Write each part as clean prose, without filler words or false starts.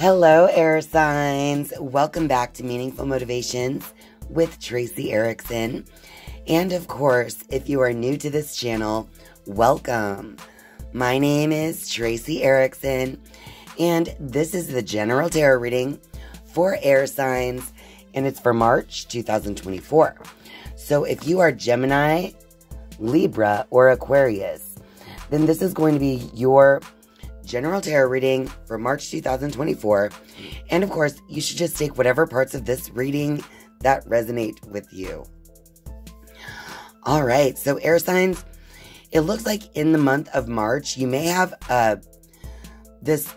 Hello, air signs. Welcome back to Meaningful Motivations with Tracy Erickson. And of course, if you are new to this channel, welcome. My name is Tracy Erickson, and this is the general tarot reading for air signs, and it's for March 2024. So if you are Gemini, Libra, or Aquarius, then this is going to be your general tarot reading for March 2024. And of course, you should just take whatever parts of this reading that resonate with you. All right, so air signs, it looks like in the month of March, you may have this,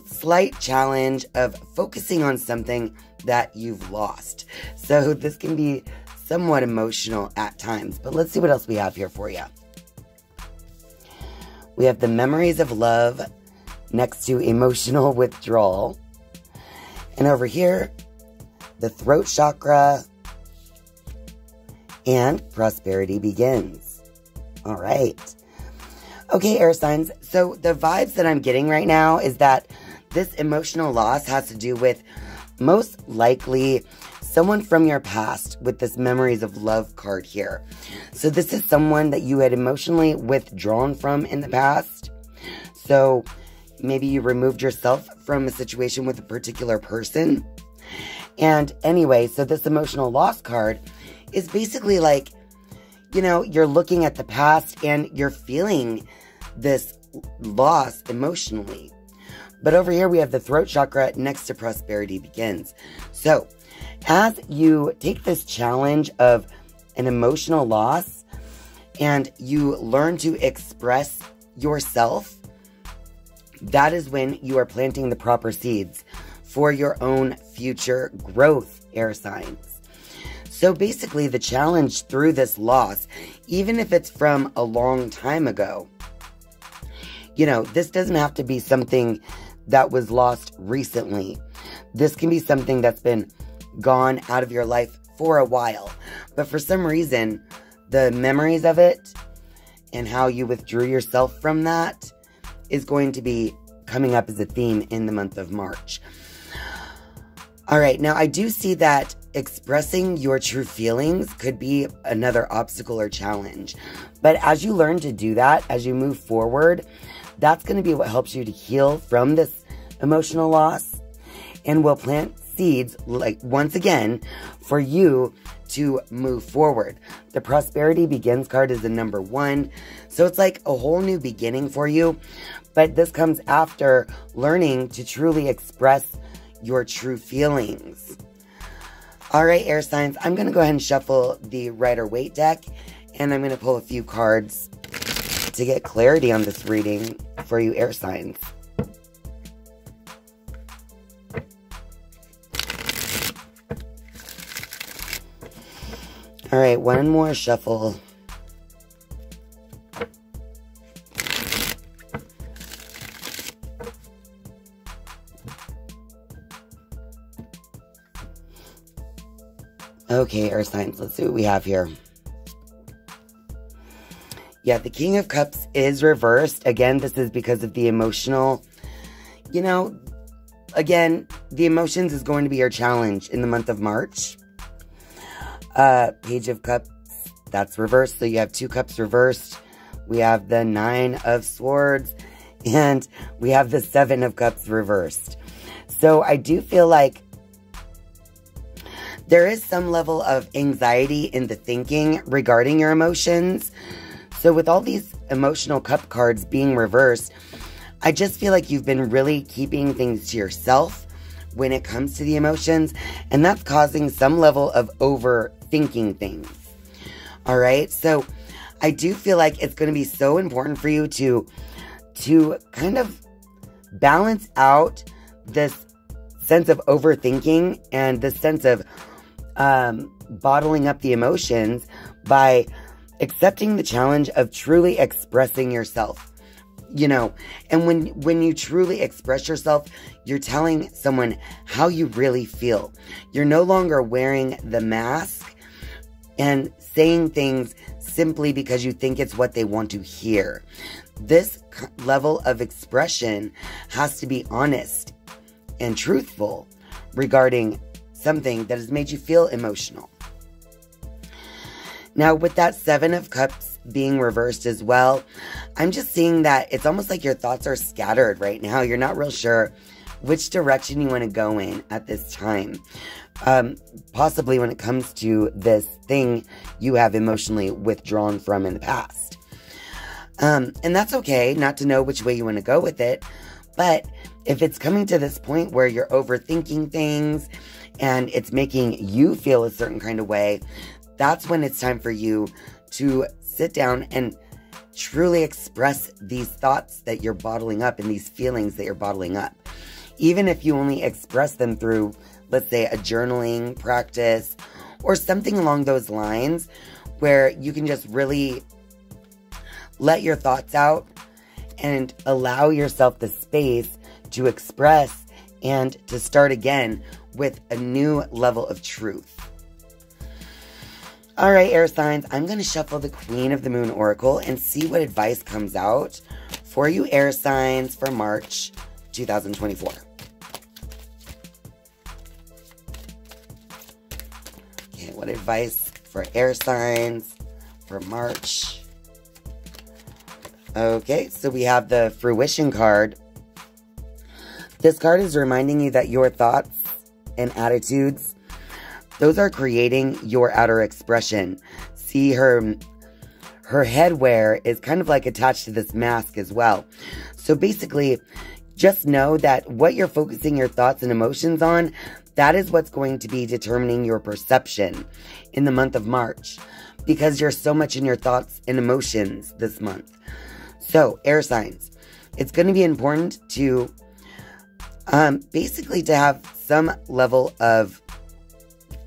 slight challenge of focusing on something that you've lost. So this can be somewhat emotional at times, but let's see what else we have here for you. We have the memories of love next to emotional withdrawal. And over here, the throat chakra and prosperity begins. All right. Okay, air signs. So the vibes that I'm getting right now is that this emotional loss has to do with most likely someone from your past with this memories of love card here. So this is someone that you had emotionally withdrawn from in the past. So maybe you removed yourself from a situation with a particular person. And anyway, so this emotional loss card is basically like, you're looking at the past and you're feeling this loss emotionally. But over here we have the throat chakra next to prosperity begins. So as you take this challenge of an emotional loss and you learn to express yourself, that is when you are planting the proper seeds for your own future growth, air signs. So basically the challenge through this loss, even if it's from a long time ago, this doesn't have to be something that was lost recently. This can be something that's been gone out of your life for a while. But for some reason, the memories of it and how you withdrew yourself from that is going to be coming up as a theme in the month of March. All right, now I do see that expressing your true feelings could be another obstacle or challenge. But as you learn to do that, as you move forward, that's going to be what helps you to heal from this emotional loss and will plant seeds, like once again, for you to move forward. The prosperity begins card is the number 1. So it's like a whole new beginning for you. But this comes after learning to truly express your true feelings. All right, air signs, I'm going to go ahead and shuffle the Rider-Waite deck, and I'm going to pull a few cards to get clarity on this reading for you, air signs. All right, one more shuffle. Okay, air signs, let's see what we have here. Yeah, the King of Cups is reversed. Again, this is because of the emotional, again, the emotions is going to be your challenge in the month of March. Page of Cups, that's reversed. So you have 2 cups reversed. We have the 9 of Swords, and we have the 7 of Cups reversed. So I do feel like there is some level of anxiety in the thinking regarding your emotions. So with all these emotional cup cards being reversed, I just feel like you've been really keeping things to yourself when it comes to the emotions, and that's causing some level of overthinking things. All right, so I do feel like it's going to be so important for you to kind of balance out this sense of overthinking and this sense of bottling up the emotions by accepting the challenge of truly expressing yourself. And when you truly express yourself, you're telling someone how you really feel. You're no longer wearing the mask and saying things simply because you think it's what they want to hear. This level of expression has to be honest and truthful regarding something that has made you feel emotional. Now, with that Seven of Cups being reversed as well, I'm just seeing that it's almost like your thoughts are scattered right now. You're not real sure which direction you want to go in at this time. Possibly when it comes to this thing you have emotionally withdrawn from in the past. And that's okay not to know which way you want to go with it. But if it's coming to this point where you're overthinking things and it's making you feel a certain kind of way, that's when it's time for you to sit down and truly express these thoughts that you're bottling up and these feelings that you're bottling up. Even if you only express them through, let's say, a journaling practice or something along those lines where you can just really let your thoughts out and allow yourself the space to express and to start again with a new level of truth. All right, air signs, I'm going to shuffle the Queen of the Moon Oracle and see what advice comes out for you air signs for March 2024. Okay, what advice for air signs for March? Okay, so we have the Fruition card. This card is reminding you that your thoughts and attitudes, those are creating your outer expression. See, her headwear is kind of like attached to this mask as well. So basically, just know that what you're focusing your thoughts and emotions on, that is what's going to be determining your perception in the month of March. Because you're so much in your thoughts and emotions this month. So, air signs, it's going to be important to basically to have some level of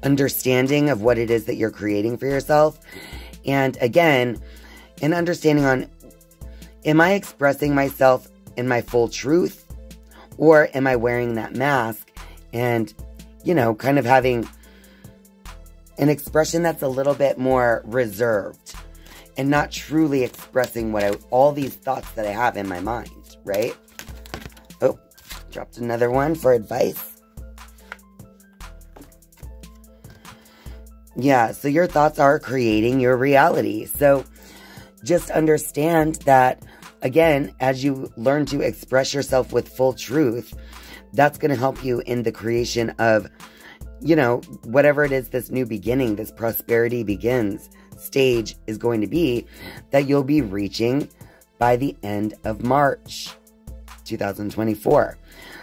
understanding of what it is that you're creating for yourself. And again, an understanding on, am I expressing myself in my full truth? Or am I wearing that mask and, you know, kind of having an expression that's a little bit more reserved and not truly expressing what all these thoughts that I have in my mind, right? Oh, dropped another one for advice. Yeah, so your thoughts are creating your reality. So just understand that, again, as you learn to express yourself with full truth, that's going to help you in the creation of, you know, whatever it is this new beginning, this prosperity begins stage is going to be, that you'll be reaching by the end of March 2024.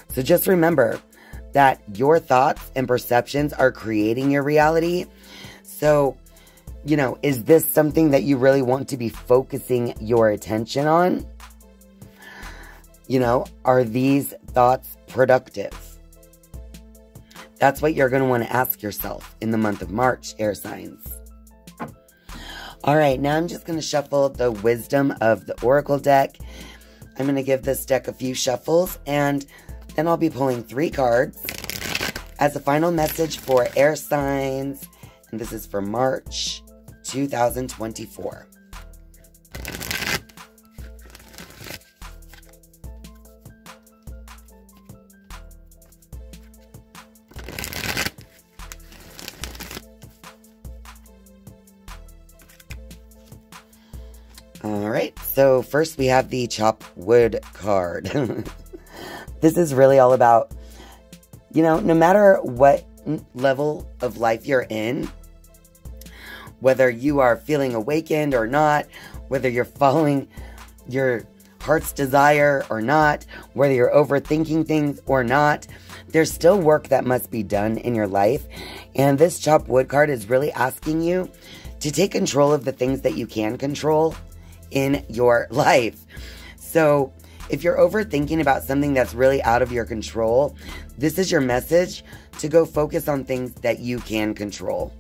So just remember that your thoughts and perceptions are creating your reality. So, you know, is this something that you really want to be focusing your attention on? You know, are these thoughts productive? That's what you're going to want to ask yourself in the month of March, air signs. All right, now I'm just going to shuffle the Wisdom of the Oracle deck. I'm going to give this deck a few shuffles, and then I'll be pulling 3 cards as a final message for air signs. And this is for March 2024. Alright, so first we have the Chop Wood card. This is really all about, you know, no matter what level of life you're in, whether you are feeling awakened or not, whether you're following your heart's desire or not, whether you're overthinking things or not, there's still work that must be done in your life. And this Chop Wood card is really asking you to take control of the things that you can control in your life. So if you're overthinking about something that's really out of your control, this is your message to go focus on things that you can control.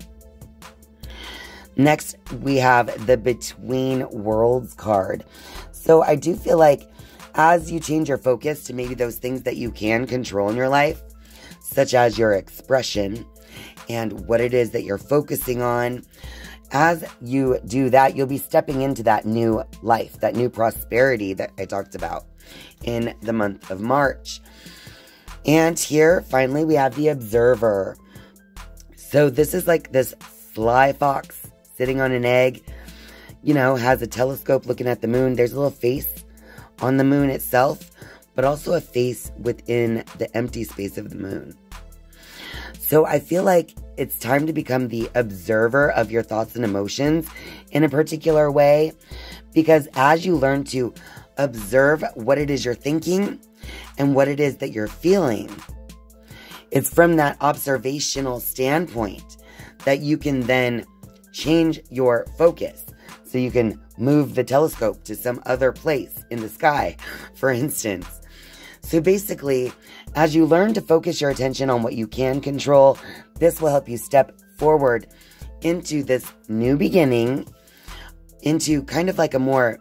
Next, we have the Between Worlds card. So I do feel like as you change your focus to maybe those things that you can control in your life, such as your expression and what it is that you're focusing on, as you do that, you'll be stepping into that new life, that new prosperity that I talked about in the month of March. And here, finally, we have the observer. So this is like this sly fox sitting on an egg, you know, has a telescope looking at the moon. There's a little face on the moon itself, but also a face within the empty space of the moon. So I feel like it's time to become the observer of your thoughts and emotions in a particular way, because as you learn to observe what it is you're thinking and what it is that you're feeling, it's from that observational standpoint that you can then change your focus. So you can move the telescope to some other place in the sky, for instance. So basically, as you learn to focus your attention on what you can control, this will help you step forward into this new beginning, into kind of like a more,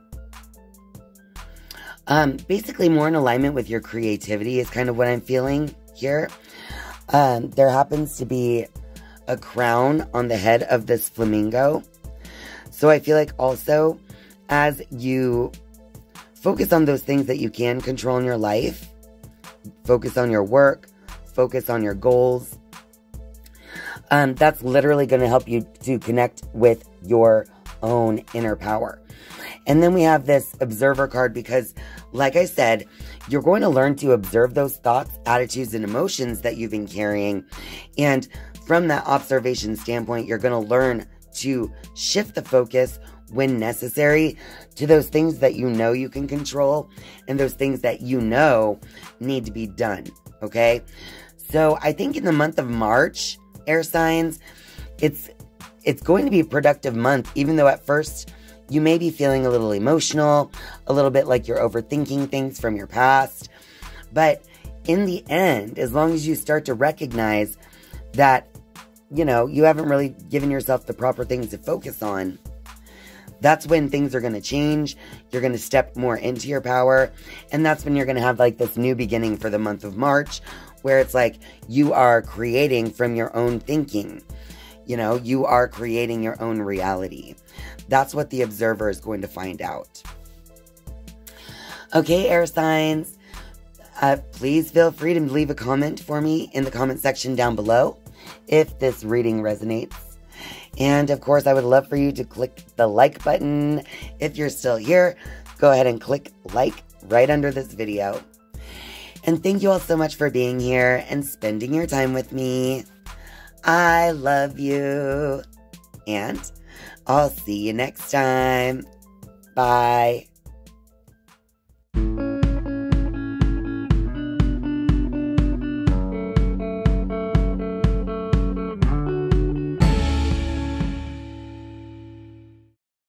basically more in alignment with your creativity is kind of what I'm feeling here. There happens to be a crown on the head of this flamingo. So I feel like also, as you focus on those things that you can control in your life, focus on your work, focus on your goals, that's literally going to help you to connect with your own inner power. And then we have this observer card because, like I said, you're going to learn to observe those thoughts, attitudes, and emotions that you've been carrying. And from that observation standpoint, you're going to learn to shift the focus when necessary to those things that you know you can control and those things that you know need to be done, okay? So I think in the month of March, air signs, it's going to be a productive month, even though at first you may be feeling a little emotional, a little bit like you're overthinking things from your past. But in the end, as long as you start to recognize that, you know, you haven't really given yourself the proper things to focus on, that's when things are going to change. You're going to step more into your power. And that's when you're going to have like this new beginning for the month of March, where it's like you are creating from your own thinking. You know, you are creating your own reality. That's what the observer is going to find out. Okay, air signs, please feel free to leave a comment for me in the comment section down below if this reading resonates. And of course, I would love for you to click the like button. If you're still here, go ahead and click like right under this video. And thank you all so much for being here and spending your time with me. I love you. And I'll see you next time. Bye.